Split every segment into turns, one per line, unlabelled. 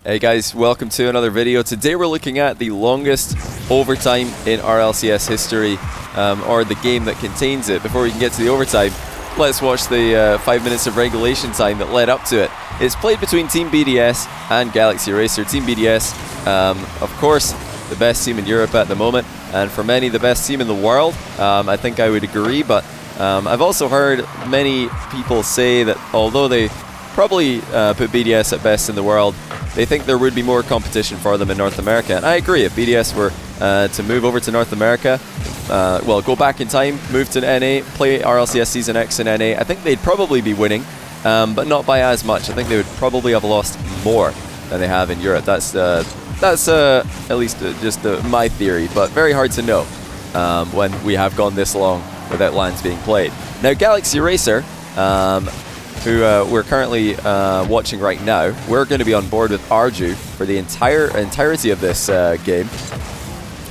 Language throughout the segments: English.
Hey guys, welcome to another video. Today we're looking at the longest overtime in RLCS history, or the game that contains it. Before we can get to the overtime, let's watch the 5 minutes of regulation time that led up to it. It's played between Team BDS and Galaxy Racer. Team BDS, of course, the best team in Europe at the moment, and for many the best team in the world. I think I would agree, but I've also heard many people say that although they probably put BDS at best in the world, they think there would be more competition for them in North America. And I agree, if BDS were to move over to North America, well, go back in time, move to NA, play RLCS Season X in NA, I think they'd probably be winning, but not by as much. I think they would probably have lost more than they have in Europe. That's at least just my theory, but very hard to know when we have gone this long without LANs being played. Now, Galaxy Racer, who we're currently watching right now, we're going to be on board with Arju for the entirety of this game.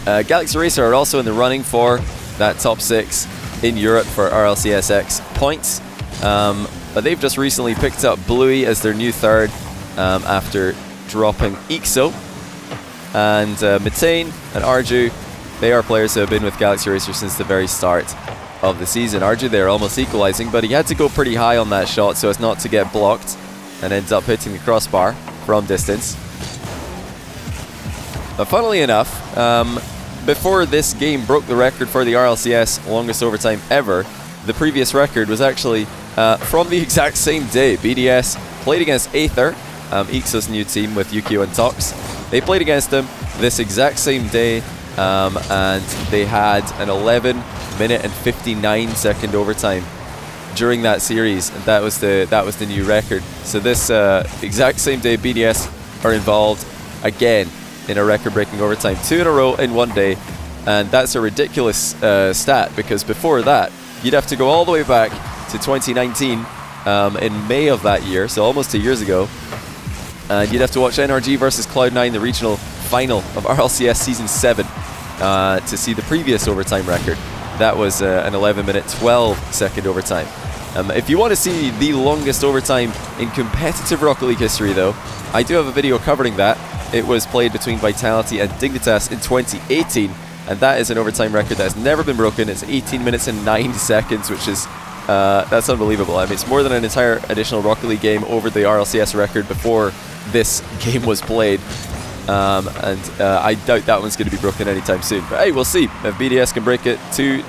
Galaxy Racer are also in the running for that top 6 in Europe for RLCSX points, but they've just recently picked up Bluey as their new third after dropping Ixo. And Mitane and Arju, they are players who have been with Galaxy Racer since the very start of the season. Arju there almost equalizing, but he had to go pretty high on that shot so as not to get blocked, and ends up hitting the crossbar from distance. But funnily enough, before this game broke the record for the RLCS longest overtime ever, the previous record was actually from the exact same day. BDS played against Aether, Ixo's new team with Yukio and Tox. They played against them this exact same day, and they had an 11-minute and 59-second overtime during that series, and that was the new record. So this exact same day, BDS are involved again in a record-breaking overtime, 2 in a row in one day, and that's a ridiculous stat, because before that you'd have to go all the way back to 2019 in May of that year, so almost 2 years ago, and you'd have to watch NRG versus Cloud9, the regional final of RLCS Season 7, to see the previous overtime record. That was an 11-minute, 12-second overtime. If you want to see the longest overtime in competitive Rocket League history, though, I do have a video covering that. It was played between Vitality and Dignitas in 2018, and that is an overtime record that has never been broken. It's 18 minutes and 9 seconds, which is that's unbelievable. I mean, it's more than an entire additional Rocket League game over the RLCS record before this game was played. I doubt that one's going to be broken anytime soon. But hey, we'll see. If BDS can break it two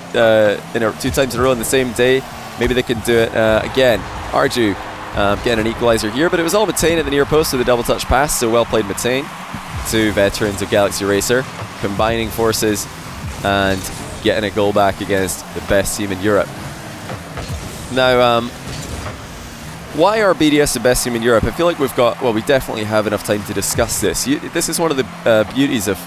times in a row on the same day, maybe they can do it again. Arju getting an equalizer here, but it was all Mitane at the near post with a double touch pass, so well played Mitane. 2 veterans of Galaxy Racer combining forces and getting a goal back against the best team in Europe. Now, why are BDS the best team in Europe? I feel like we definitely have enough time to discuss this. This is one of the beauties of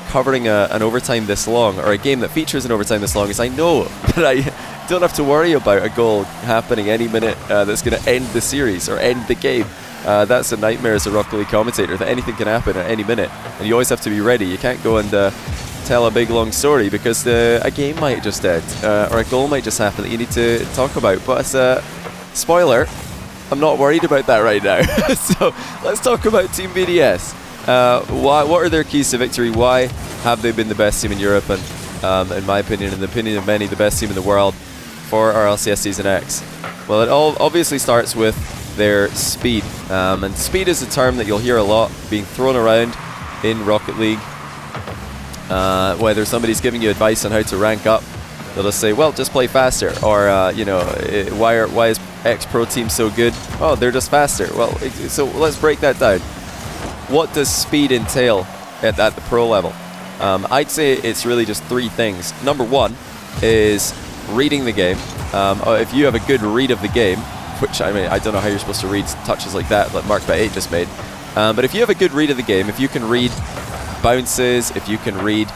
covering an overtime this long, or a game that features an overtime this long, is I know that I don't have to worry about a goal happening any minute that's going to end the series or end the game. That's a nightmare as a Rocket League commentator, that anything can happen at any minute, and you always have to be ready. You can't go and tell a big long story because a game might just end, or a goal might just happen that you need to talk about. But as a spoiler, I'm not worried about that right now. So let's talk about Team BDS. What are their keys to victory? Why have they been the best team in Europe, and in my opinion, in the opinion of many, the best team in the world for RLCS Season X? Well, it all obviously starts with their speed. And speed is a term that you'll hear a lot being thrown around in Rocket League. Whether somebody's giving you advice on how to rank up, they'll just say, well, just play faster, or why is X Pro team so good? Oh, they're just faster. Well, so let's break that down. What does speed entail at the pro level? I'd say it's really just 3 things. Number 1 is reading the game. If you have a good read of the game, which, I mean, I don't know how you're supposed to read touches like that Mark8 just made, but if you have a good read of the game, if you can read bounces, if you can read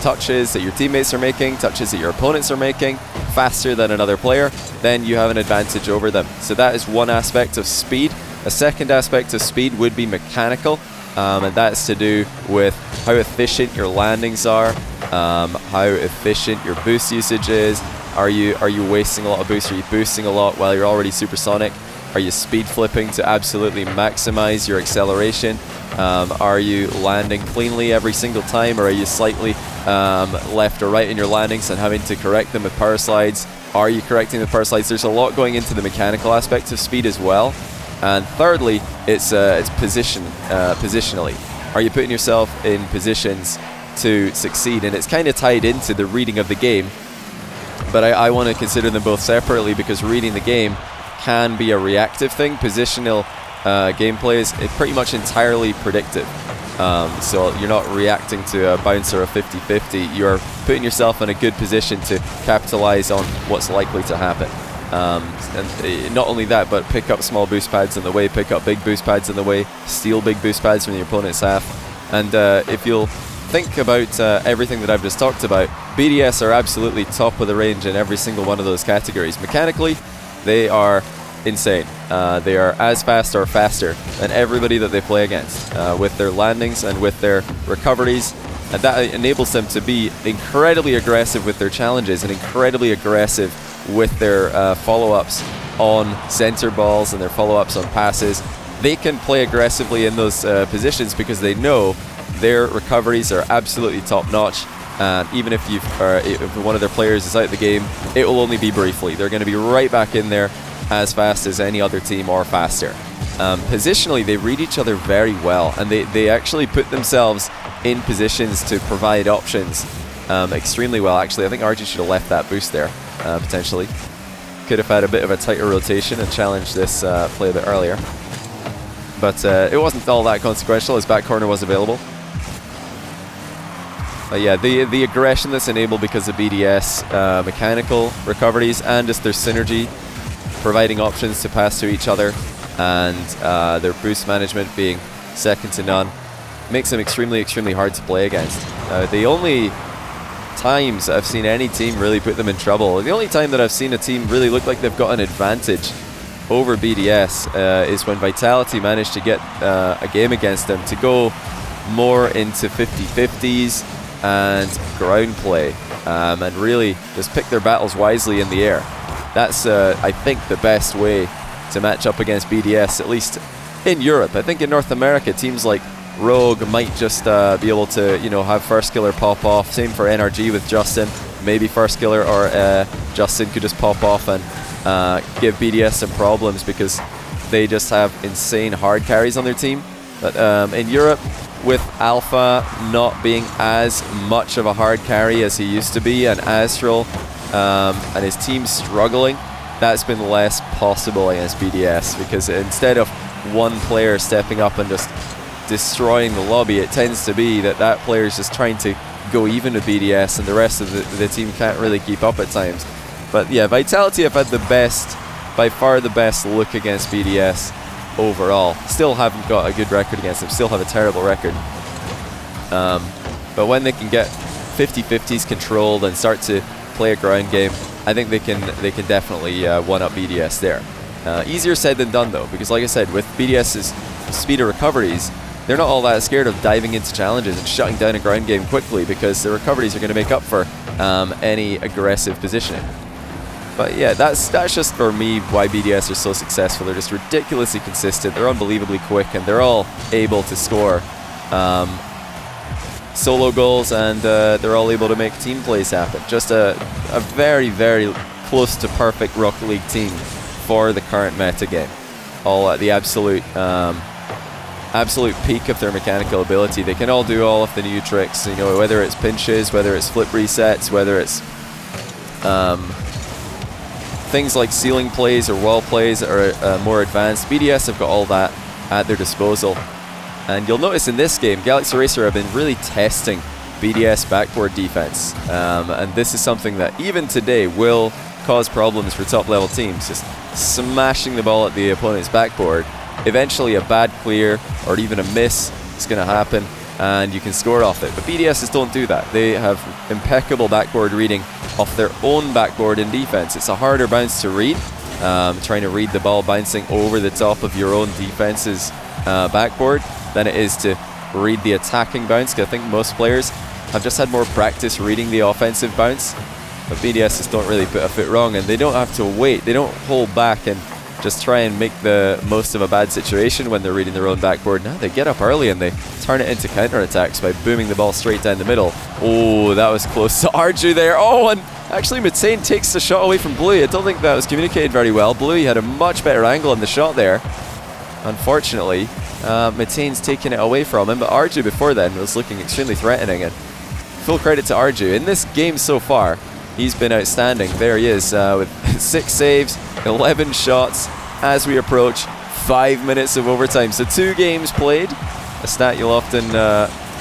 touches that your teammates are making, touches that your opponents are making faster than another player, then you have an advantage over them. So that is one aspect of speed. A second aspect of speed would be mechanical, and that's to do with how efficient your landings are, how efficient your boost usage is. Are you wasting a lot of boost? Are you boosting a lot while you're already supersonic? Are you speed flipping to absolutely maximize your acceleration? Are you landing cleanly every single time, or are you slightly left or right in your landings and having to correct them with power slides? Are you correcting the power slides? There's a lot going into the mechanical aspect of speed as well. And thirdly, it's positionally. Are you putting yourself in positions to succeed? And it's kind of tied into the reading of the game. But I want to consider them both separately, because reading the game can be a reactive thing. Positional gameplay is pretty much entirely predictive. So you're not reacting to a bounce or a 50-50. You're putting yourself in a good position to capitalize on what's likely to happen. And not only that, but pick up small boost pads in the way, pick up big boost pads in the way, steal big boost pads from the opponent's half. And if you'll think about everything that I've just talked about, BDS are absolutely top of the range in every single one of those categories. Mechanically, they are insane. They are as fast or faster than everybody that they play against, with their landings and with their recoveries. And that enables them to be incredibly aggressive with their challenges and incredibly aggressive with their follow-ups on center balls and their follow-ups on passes. They can play aggressively in those positions because they know their recoveries are absolutely top-notch. And even if if one of their players is out of the game, it will only be briefly. They're going to be right back in there as fast as any other team or faster. Positionally, they read each other very well, and they actually put themselves in positions to provide options extremely well. Actually, I think RG should have left that boost there, potentially. Could have had a bit of a tighter rotation and challenged this play a bit earlier. But it wasn't all that consequential. His back corner was available. But yeah, the aggression that's enabled because of BDS, mechanical recoveries, and just their synergy, providing options to pass to each other, and their boost management being second to none, makes them extremely, extremely hard to play against. The only times I've seen any team really put them in trouble, the only time that I've seen a team really look like they've got an advantage over BDS is when Vitality managed to get a game against them to go more into 50-50s and ground play, and really just pick their battles wisely in the air. That's, I think, the best way to match up against BDS, at least in Europe. I think in North America, teams like Rogue might just be able to, have first killer pop off. Same for NRG with Justin. Maybe first killer or Justin could just pop off and give BDS some problems because they just have insane hard carries on their team. But in Europe, with Alpha not being as much of a hard carry as he used to be, and Astral and his team struggling, that's been less possible against BDS, because instead of one player stepping up and just destroying the lobby, it tends to be that player is just trying to go even with BDS, and the rest of the team can't really keep up at times. But yeah, Vitality have had the best, by far the best look against BDS overall. Still haven't got a good record against them, still have a terrible record. But when they can get 50-50s controlled and start to play a ground game, I think they can definitely one-up BDS there. Easier said than done though, because like I said, with BDS's speed of recoveries, they're not all that scared of diving into challenges and shutting down a ground game quickly, because the recoveries are going to make up for any aggressive positioning. But yeah, that's just for me why BDS are so successful. They're just ridiculously consistent, they're unbelievably quick, and they're all able to score solo goals, and they're all able to make team plays happen. Just a very, very close to perfect Rocket League team for the current meta game. All at the absolute peak of their mechanical ability. They can all do all of the new tricks, whether it's pinches, whether it's flip resets, whether it's things like ceiling plays or wall plays that are more advanced. BDS have got all that at their disposal. And you'll notice in this game, Galaxy Racer have been really testing BDS backboard defense. And this is something that even today will cause problems for top level teams. Just smashing the ball at the opponent's backboard. Eventually a bad clear or even a miss is going to happen, and you can score off it. But BDS just don't do that. They have impeccable backboard reading off their own backboard in defense. It's a harder bounce to read, trying to read the ball bouncing over the top of your own defense's backboard, than it is to read the attacking bounce, because I think most players have just had more practice reading the offensive bounce. But BDS just don't really put a foot wrong, and they don't have to wait. They don't hold back and just try and make the most of a bad situation when they're reading their own backboard. Now they get up early and they turn it into counter-attacks by booming the ball straight down the middle. Oh, that was close to Arju there. Oh, and actually Matane takes the shot away from Bluey. I don't think that was communicated very well. Bluey had a much better angle on the shot there. Unfortunately, Matane's taken it away from him, but Arju before then was looking extremely threatening, and full credit to Arju. In this game so far, he's been outstanding. There he is with 6 saves, 11 shots as we approach 5 minutes of overtime. So 2 games played, a stat you'll often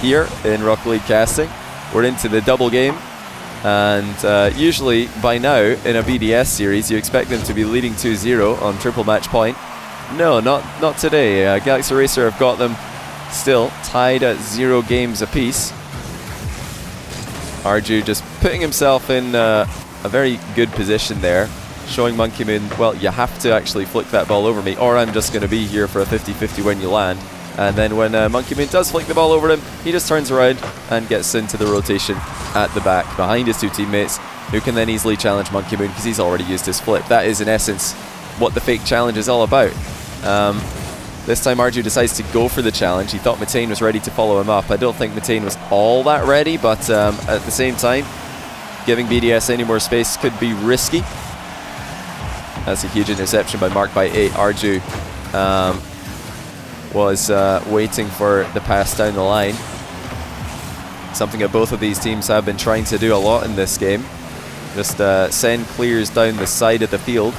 hear in Rocket League casting. We're into the double game, and usually by now in a BDS series you expect them to be leading 2-0 on triple match point. No, not today. Galaxy Racer have got them still tied at 0 games apiece. Arju just putting himself in a very good position there, showing Monkey Moon, well, you have to actually flick that ball over me, or I'm just going to be here for a 50-50 when you land. And then when Monkey Moon does flick the ball over him, he just turns around and gets into the rotation at the back behind his 2 teammates, who can then easily challenge Monkey Moon because he's already used his flip. That is in essence what the fake challenge is all about. This time Arju decides to go for the challenge. He thought Matane was ready to follow him up. I don't think Matane was all that ready, but at the same time, giving BDS any more space could be risky. That's a huge interception by Mark by 8. Arju was waiting for the pass down the line. Something that both of these teams have been trying to do a lot in this game. Just send clears down the side of the field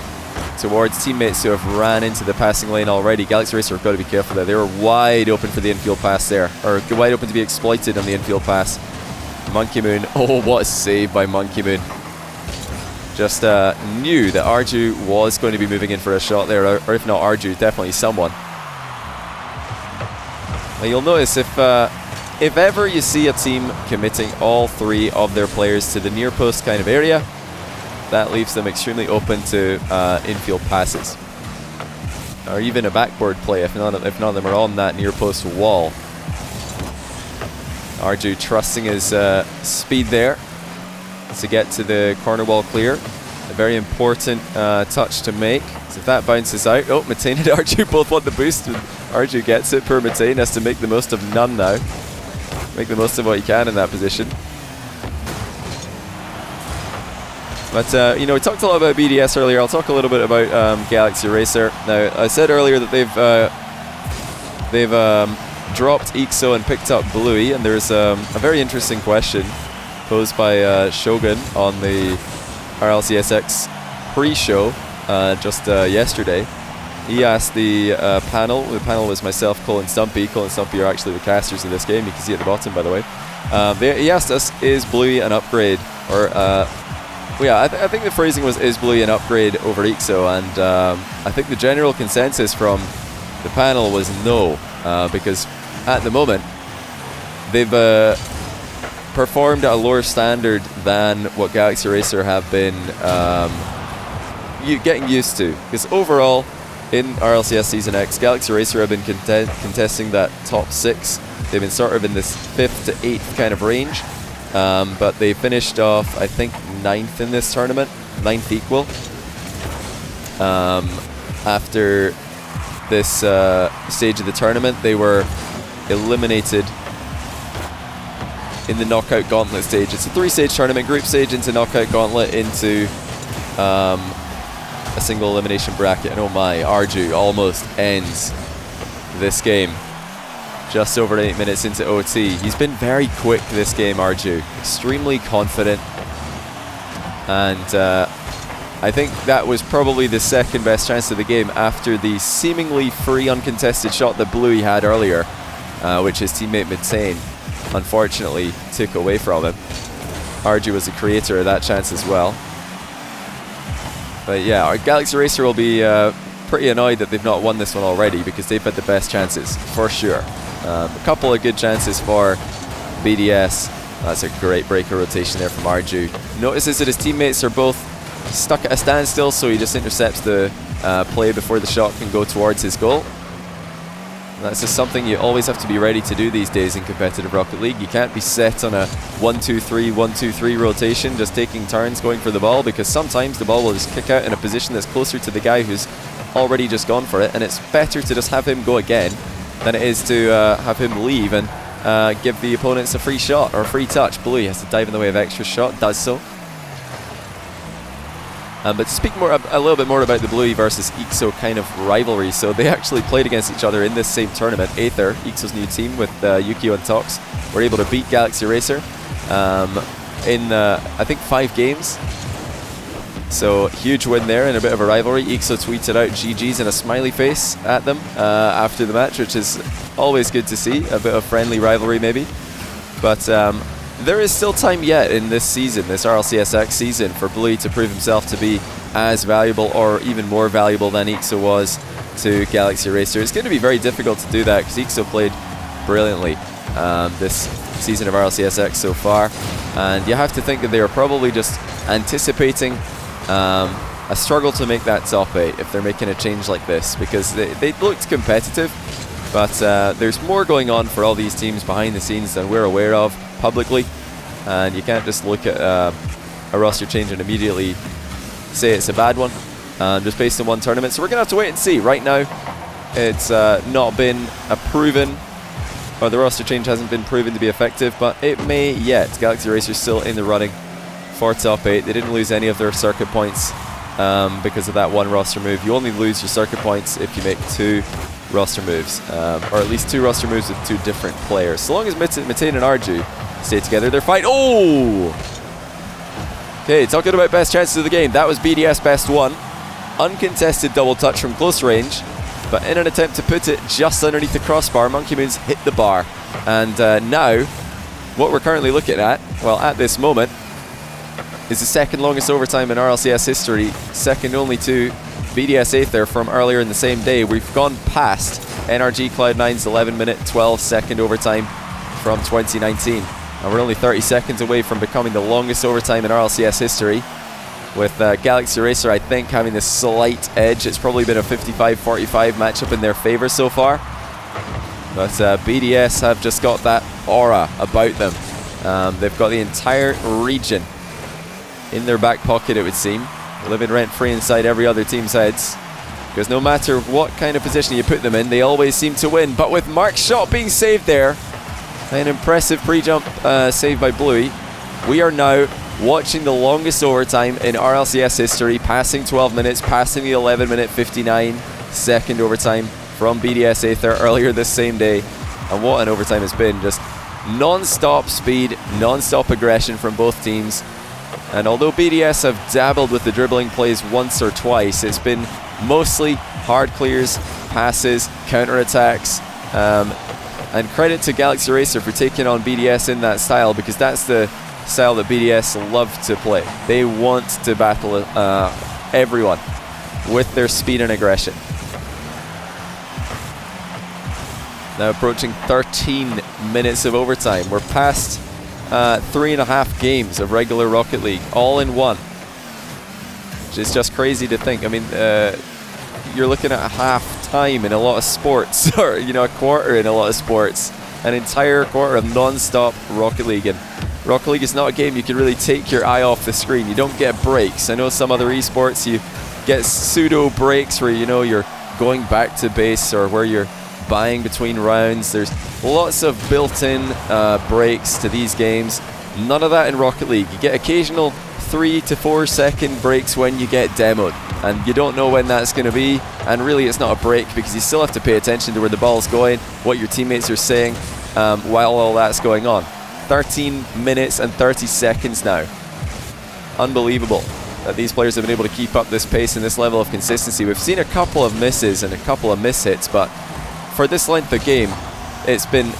towards teammates who have ran into the passing lane already. Galaxy Racer have got to be careful there. They were wide open for the infield pass there, or wide open to be exploited on the infield pass. Monkey Moon, oh, what a save by Monkey Moon. Just knew that Arju was going to be moving in for a shot there, or if not Arju, definitely someone. Now you'll notice if ever you see a team committing all 3 of their players to the near post kind of area, that leaves them extremely open to infield passes, or even a backboard play if none of them are on that near post wall. Arju trusting his speed there to get to the corner wall clear. A very important touch to make. So if that bounces out, oh, Matane and Arju both want the boost, and Arju gets it. Poor Matane has to make the most of none now. Make the most of what he can in that position. But, you know, we talked a lot about BDS earlier. I'll talk a little bit about Galaxy Racer. Now, I said earlier that they've dropped Ixo and picked up Bluey, and there's a very interesting question posed by Shogun on the RLCSX pre-show just yesterday. He asked the panel was myself, Cole and Stumpy. Cole and Stumpy are actually the casters of this game. You can see at the bottom, by the way. He asked us, is Bluey an upgrade? Or yeah, I think the phrasing was, is Bluey an upgrade over Ixo? And I think the general consensus from the panel was no, because at the moment they've performed at a lower standard than what Galaxy Racer have been getting used to. Because overall, in RLCS Season X, Galaxy Racer have been contesting that top 6. They've been sort of in this 5th to 8th kind of range. But they finished off, I think, 9th in this tournament, 9th equal. After this stage of the tournament, they were eliminated in the knockout gauntlet stage. It's a 3-stage tournament, group stage into knockout gauntlet into a single elimination bracket. And oh my, Arju almost ends this game. Just over 8 minutes into OT. He's been very quick this game, Arju. Extremely confident. And I think that was probably the second best chance of the game after the seemingly free uncontested shot that Bluey had earlier, which his teammate Matane unfortunately took away from him. Arju was the creator of that chance as well. But yeah, our Galaxy Racer will be pretty annoyed that they've not won this one already, because they've had the best chances, for sure. A couple of good chances for BDS. That's a great breaker rotation there from Arju. Notices that his teammates are both stuck at a standstill, so he just intercepts the play before the shot can go towards his goal. And that's just something you always have to be ready to do these days in competitive Rocket League. You can't be set on a 1-2-3, 1-2-3 rotation, just taking turns going for the ball, because sometimes the ball will just kick out in a position that's closer to the guy who's already just gone for it, and it's better to just have him go again than it is to have him leave and give the opponents a free shot or a free touch. Bluey has to dive in the way of extra shot, does so. But to speak a little bit more about the Bluey versus Ixo kind of rivalry, so they actually played against each other in this same tournament. Aether, Ixo's new team with Yukio and Tox, were able to beat Galaxy Racer in I think 5 games. So huge win there and a bit of a rivalry. Ixo tweeted out GG's and a smiley face at them after the match, which is always good to see, a bit of friendly rivalry maybe. But there is still time yet in this season, this RLCSX season, for Bluey to prove himself to be as valuable or even more valuable than Ixo was to Galaxy Racer. It's going to be very difficult to do that because Ixo played brilliantly this season of RLCSX so far, and you have to think that they are probably just anticipating a struggle to make that top 8 if they're making a change like this, because they looked competitive, but there's more going on for all these teams behind the scenes than we're aware of publicly, and you can't just look at a roster change and immediately say it's a bad one just based on one tournament. So we're going to have to wait and see. Right now it's not been proven, or the roster change hasn't been proven to be effective, but it may yet. Galaxy Racer's still in the running for top 8. They didn't lose any of their circuit points because of that one roster move. You only lose your circuit points if you make 2 roster moves, or at least 2 roster moves with 2 different players. So long as Mitane and Arju stay together, they're fine. Oh! Okay, talking about best chances of the game. That was BDS best 1. Uncontested double touch from close range, but in an attempt to put it just underneath the crossbar, Monkey Moons hit the bar. And now, what we're currently looking at, well, at this moment, is the second longest overtime in RLCS history, second only to BDS Aether from earlier in the same day. We've gone past NRG Cloud9's 11-minute, 12-second overtime from 2019. And we're only 30 seconds away from becoming the longest overtime in RLCS history, with Galaxy Racer, I think, having this slight edge. It's probably been a 55-45 matchup in their favor so far. But BDS have just got that aura about them. They've got the entire region in their back pocket, it would seem, living rent-free inside every other team's heads. Because no matter what kind of position you put them in, they always seem to win. But with Mark's shot being saved there, an impressive pre-jump save by Bluey, we are now watching the longest overtime in RLCS history, passing 12 minutes, passing the 11-minute 59-second overtime from BDS Aether earlier this same day. And what an overtime it's been. Just non-stop speed, non-stop aggression from both teams. And although BDS have dabbled with the dribbling plays once or twice, it's been mostly hard clears, passes, counter-attacks, and credit to Galaxy Racer for taking on BDS in that style, because that's the style that BDS love to play. They want to battle everyone with their speed and aggression. Now approaching 13 minutes of overtime. We're past 3.5 games of regular Rocket League, all in one. Which is just crazy to think. I mean, you're looking at a half time in a lot of sports, or a quarter in a lot of sports. An entire quarter of non-stop Rocket League. And Rocket League is not a game you can really take your eye off the screen. You don't get breaks. I know some other esports you get pseudo breaks where you're going back to base, or where you're buying between rounds. There's lots of built-in breaks to these games. None of that in Rocket League. You get occasional 3 to 4 second breaks when you get demoed, and you don't know when that's going to be, and really it's not a break because you still have to pay attention to where the ball's going, what your teammates are saying while all that's going on. 13 minutes and 30 seconds now. Unbelievable that these players have been able to keep up this pace and this level of consistency. We've seen a couple of misses and a couple of mishits, but for this length of game, it's been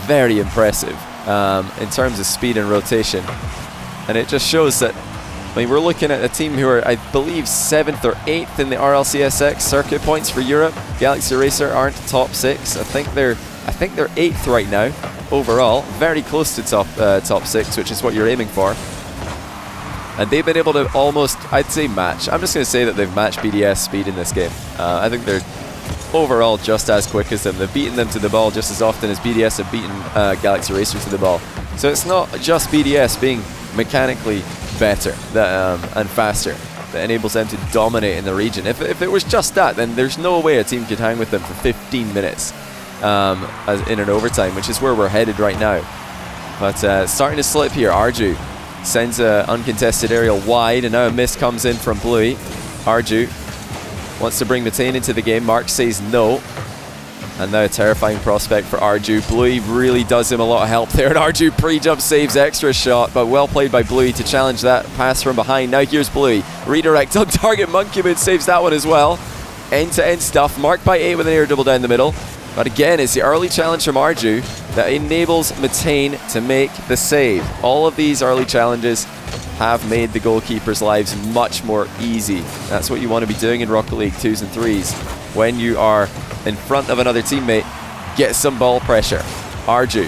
very impressive in terms of speed and rotation. And it just shows that, we're looking at a team who are, I believe, 7th or 8th in the RLCSX circuit points for Europe. Galaxy Racer aren't top 6. I think they're 8th right now overall, very close to top 6, which is what you're aiming for. And they've been able to almost, I'd say, match. I'm just going to say that they've matched BDS speed in this game. I think they're overall just as quick as them. They've beaten them to the ball just as often as BDS have beaten Galaxy Racer to the ball. So it's not just BDS being mechanically better and faster. that enables them to dominate in the region. If it was just that, then there's no way a team could hang with them for 15 minutes as in an overtime, which is where we're headed right now. But starting to slip here. Arju sends an uncontested aerial wide, and now a miss comes in from Bluey. Arju wants to bring Methane into the game. Mark says no. And now a terrifying prospect for Arju. Bluey really does him a lot of help there. And Arju pre-jump saves extra shot, but well played by Bluey to challenge that pass from behind. Now here's Bluey. Redirect on target. Monkeyman saves that one as well. End-to-end stuff. Marked by 8 with an air dribble down the middle. But again, it's the early challenge from Arju that enables Methane to make the save. All of these early challenges have made the goalkeepers' lives much more easy. That's what you want to be doing in Rocket League 2s and 3s. When you are in front of another teammate, get some ball pressure. Arju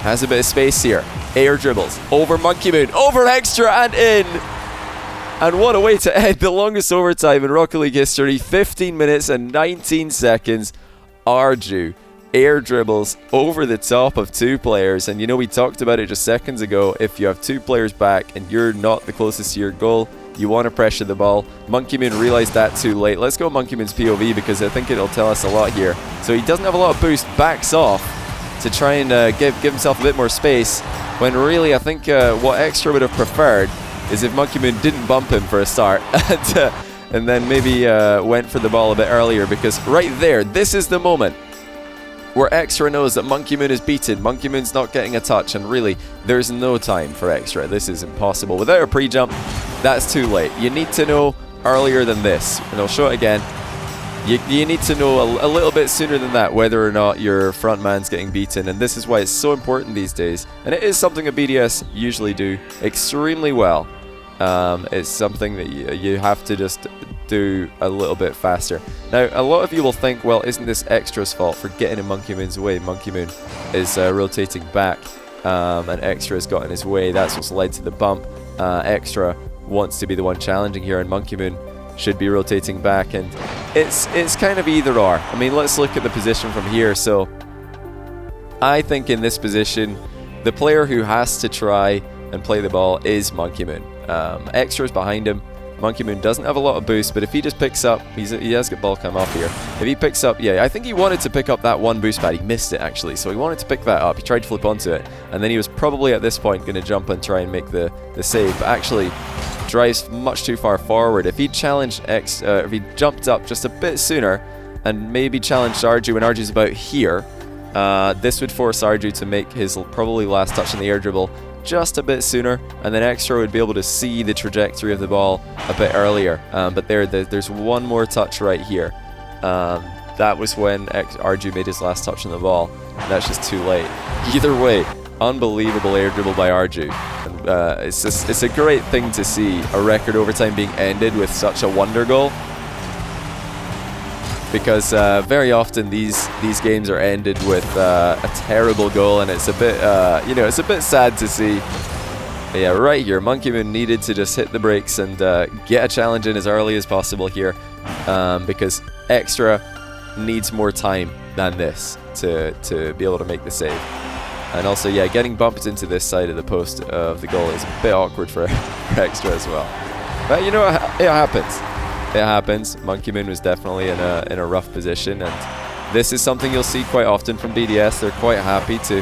has a bit of space here. Air dribbles over Monkeymoon, over Extra and in. And what a way to end the longest overtime in Rocket League history. 15 minutes and 19 seconds. Arju air dribbles over the top of 2 players, and you know, we talked about it just seconds ago. If you have 2 players back and you're not the closest to your goal, you want to pressure the ball. Monkeymoon realized that too late. Let's go Monkeymoon's POV because I think it'll tell us a lot here. So he doesn't have a lot of boost, backs off to try and give himself a bit more space, when really I think what Extra would have preferred is if Monkeymoon didn't bump him for a start and then maybe went for the ball a bit earlier, because right there, this is the moment where Extra knows that Monkeymoon is beaten. Monkeymoon's not getting a touch, and really, there's no time for Extra. This is impossible. Without a pre-jump, that's too late. You need to know earlier than this, and I'll show it again. You need to know a little bit sooner than that whether or not your front man's getting beaten, and this is why it's so important these days. And it is something that BDS usually do extremely well. It's something that you have to just do a little bit faster. Now, a lot of you will think, well, isn't this Extra's fault for getting in Monkeymoon's way? Monkeymoon is rotating back, and Extra has got in his way. That's what's led to the bump. Extra wants to be the one challenging here, and Monkeymoon should be rotating back, and it's kind of either or. I mean, let's look at the position from here. So I think in this position, the player who has to try and play the ball is Monkeymoon. Extra's behind him. Monkeymoon doesn't have a lot of boost, but if he just picks up, he has got ball come up here. If he picks up, yeah, I think he wanted to pick up that one boost pad. He missed it actually, so he wanted to pick that up. He tried to flip onto it, and then he was probably at this point going to jump and try and make the save, but actually drives much too far forward. If he challenged if he jumped up just a bit sooner and maybe challenged Arju when Arju's about here, this would force Arju to make his probably last touch in the air dribble just a bit sooner, and then Extra would be able to see the trajectory of the ball a bit earlier. But there's one more touch right here. That was when Arju made his last touch on the ball. That's just too late. Either way, unbelievable air dribble by Arju. And, it's a great thing to see a record overtime being ended with such a wonder goal, because very often these games are ended with a terrible goal, and it's a bit it's a bit sad to see. But yeah, right here, Monkeymoon needed to just hit the brakes and get a challenge in as early as possible here, because Extra needs more time than this to be able to make the save. And also, yeah, getting bumped into this side of the post of the goal is a bit awkward for Extra as well. But you know, it happens. It happens. Monkeymoon was definitely in a rough position, and this is something you'll see quite often from BDS. They're quite happy to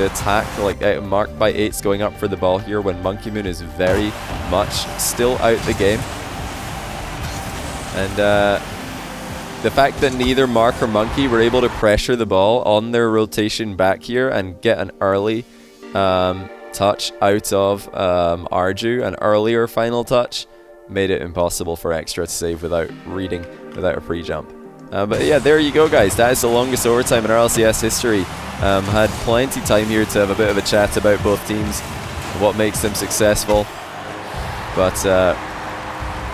attack, like marked by 8s going up for the ball here when Monkeymoon is very much still out the game. And the fact that neither Mark or Monkey were able to pressure the ball on their rotation back here and get an early touch out of Arju, an earlier final touch, made it impossible for Extra to save without a pre-jump. But yeah, there you go, guys. That is the longest overtime in RLCS history. Had plenty time here to have a bit of a chat about both teams, what makes them successful. But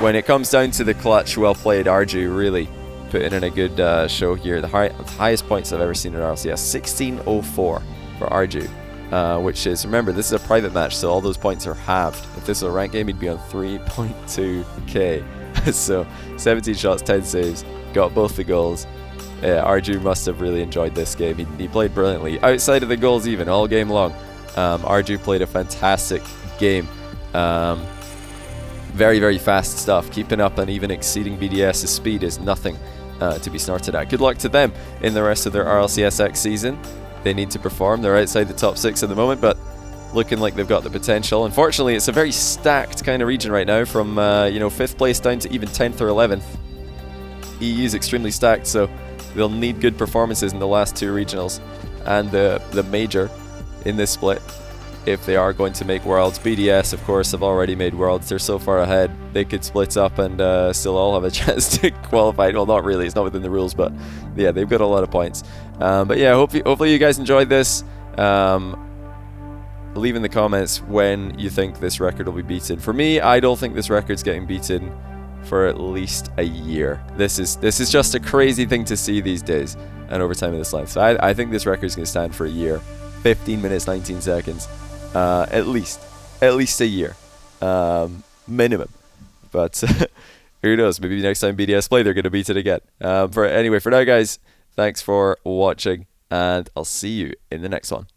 when it comes down to the clutch, well played Arju, really putting in a good show here. The highest points I've ever seen in RLCS, 1604 for Arju. Which is, remember, this is a private match, so all those points are halved. If this was a ranked game, he'd be on 3.2k. So 17 shots, 10 saves, got both the goals. Arju must have really enjoyed this game. He played brilliantly, outside of the goals even, all game long. Arju played a fantastic game. Very, very fast stuff. Keeping up and even exceeding BDS's speed is nothing to be snorted at. Good luck to them in the rest of their RLCSX season. They need to perform. They're outside the top 6 at the moment, but looking like they've got the potential. Unfortunately, it's a very stacked kind of region right now, from 5th place down to even 10th or 11th. EU is extremely stacked, so they'll need good performances in the last 2 regionals and the major in this split if they are going to make Worlds. BDS, of course, have already made Worlds. They're so far ahead. They could split up and still all have a chance to qualify. Well, not really. It's not within the rules, but yeah, they've got a lot of points. But yeah, hopefully you guys enjoyed this. Leave in the comments when you think this record will be beaten. For me, I don't think this record's getting beaten for at least a year. This is just a crazy thing to see these days, and over time of this length. So I think this record's going to stand for a year. 15 minutes, 19 seconds. At least a year, minimum. But who knows? Maybe next time BDS play, they're going to beat it again. For now, guys, thanks for watching, and I'll see you in the next one.